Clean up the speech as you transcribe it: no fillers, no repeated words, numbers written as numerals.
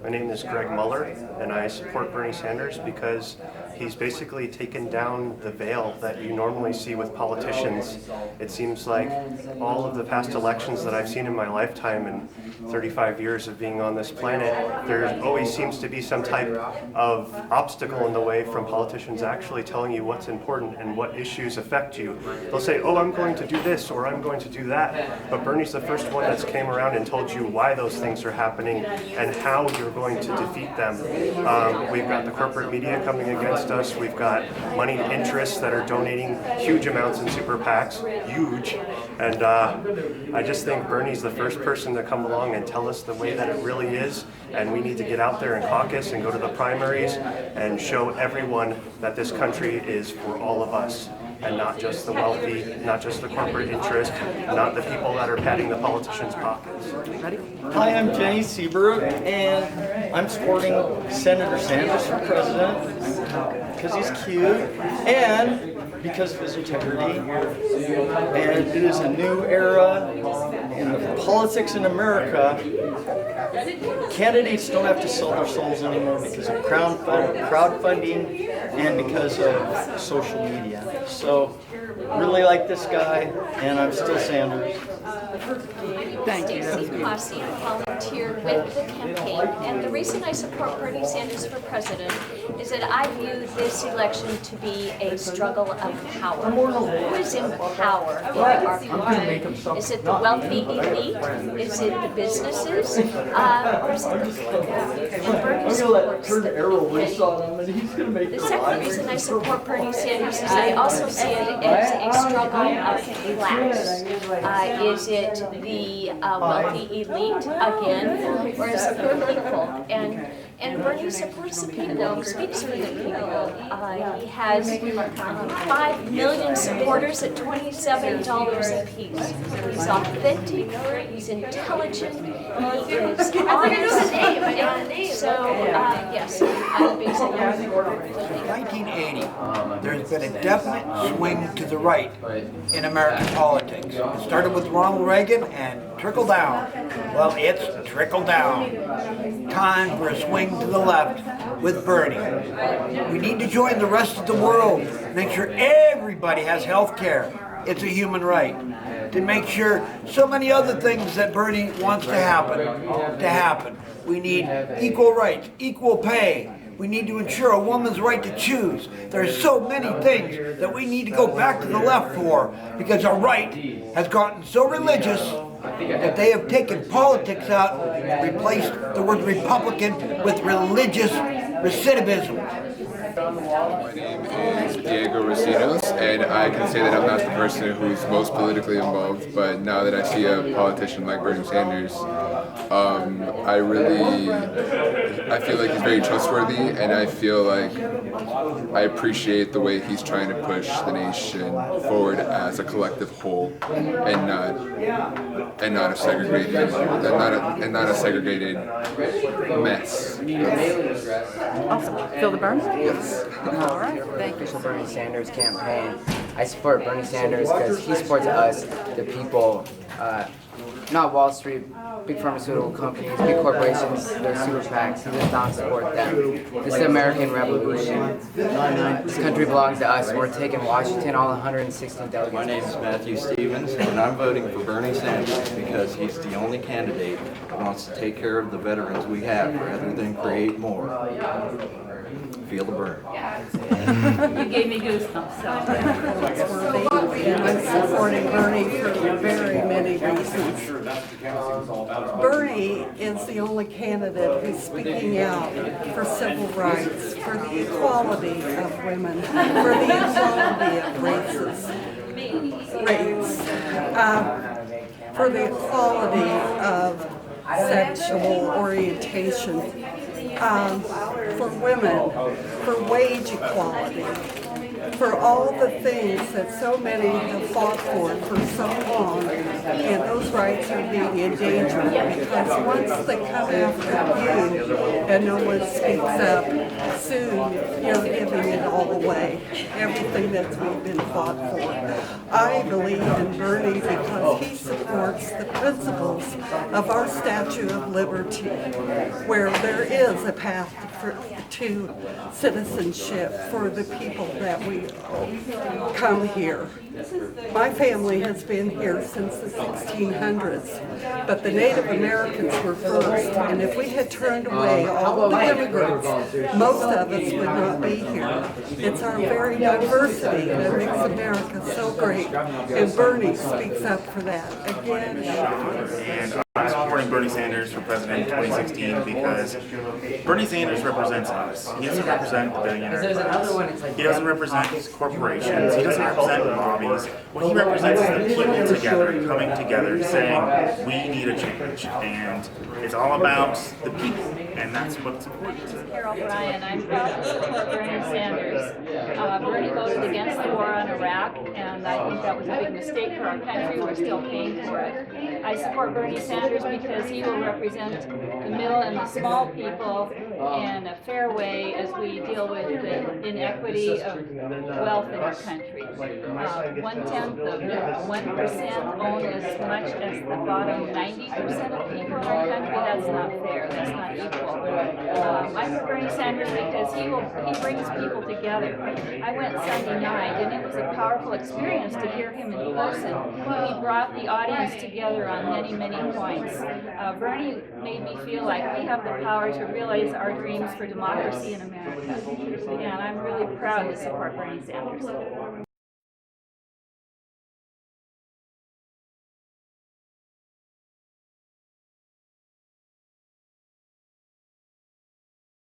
My name is Greg Muller, and I support Bernie Sanders because he's basically taken down the veil that you normally see with politicians. It seems like all of the past elections that I've seen in my lifetime and 35 years of being on this planet, there always seems to be some type of obstacle in the way from politicians actually telling you what's important and what issues affect you. They'll say, oh, I'm going to do this or I'm going to do that, but Bernie's the first one that's came around and told you why those things are happening and how you're going to defeat them. We've got the corporate media coming against us. We've got moneyed interests that are donating huge amounts in super PACs, huge. And I just think Bernie's the first person to come along and tell us the way that it really is. And we need to get out there and caucus and go to the primaries and show everyone that this country is for all of us. And not just the wealthy, not just the corporate interest, not the people that are patting the politicians' pockets. Ready? Hi, I'm Jenny Seabrook, and I'm supporting Senator Sanders for president because he's cute and because of his integrity. And it is a new era in the politics in America. Candidates don't have to sell their souls anymore because of crowdfunding and because of social media. So, really like this guy, and I'm still Sanders. Thank you. Stacy Posse, volunteer with the campaign, and the reason I support Bernie Sanders for president is that I view this election to be a struggle of power. Who is in power in our country? Is it the wealthy elite? Is it the businesses? Or is it the people? And Bernie supports the people. The second reason I support Bernie Sanders is I also see it as a struggle of class. Is it the wealthy elite again, or is it the people? And Bernie supports the people. He speaks for the people. He has 5 million supporters at $27 a piece. He's authentic. He's intelligent. He is honest. And so, yes, I'm a big supporter. 1980, there's been a definite swing to the right in American politics. It started with Ronald Reagan and trickled down. Well, it's trickled down. Time for a swing to the left with Bernie. We need to join the rest of the world, make sure everybody has health care. It's a human right. To make sure so many other things that Bernie wants to happen. We need equal rights, equal pay. We need to ensure a woman's right to choose. There are so many things that we need to go back to the left for because our right has gotten so religious that they have taken politics out and replaced the word Republican with religious recidivism. My name is Diego Rosinos, and I can say that I'm not the person who's most politically involved, but now that I see a politician like Bernie Sanders, I feel like he's very trustworthy, and I feel like I appreciate the way he's trying to push the nation forward as a collective whole, and not a segregated mess. Awesome. Feel the burn? Yes. All right. Thank you. For Bernie Sanders campaign. I support Bernie Sanders because he supports us, the people, not Wall Street, big pharmaceutical companies, big corporations, their super PACs. He does not support them. This is the American Revolution. This country belongs to us. We're taking Washington, all 116 delegates. My name is Matthew Stevens, and I'm voting for Bernie Sanders because he's the only candidate that wants to take care of the veterans we have rather than create more. Feel the burn. You gave me goosebumps. I'm supporting Bernie for very many reasons. Bernie is the only candidate who's speaking out for civil rights, for the equality of women, for the equality of races, for the equality of sexual orientation, for women, for wage equality, for all the things that so many have fought for so long, and those rights are being endangered because once they come after you and no one speaks up, soon you're giving it all away, everything that's been fought for. I believe in Bernie because he supports the principles of our Statue of Liberty, where there is a path to citizenship for the people that we come here. My family has been here since the 1600s, but the Native Americans were first, and if we had turned away all the immigrants, most of us would not be here. It's our very diversity that makes America so great, and Bernie speaks up for that again. And I'm supporting Bernie Sanders for president in 2016 because Bernie Sanders represents us. He doesn't represent the billionaire class. He doesn't represent corporations. He doesn't represent lobbies. What he represents is the people together, coming together, saying, we need a change. And it's all about the people. And that's what's important. Carol Bryan. I'm proud to support Bernie Sanders. Bernie voted against the war on Iraq, and I think that was a big mistake for our country. We're still paying for it. I support Bernie Sanders because he will represent the middle and the small people in a fair way as we deal with the inequity of wealth in our country. 1/10 of 1% own as much as the bottom 90% of people in our country. That's not fair. That's not equal. I'm for Bernie Sanders because he brings people together. I went Sunday night, and it was a powerful experience to hear him in person. He brought the audience together on many, many points. Bernie made me feel like we have the power to realize our dreams for democracy in America. And I'm really proud to support Bernie Sanders.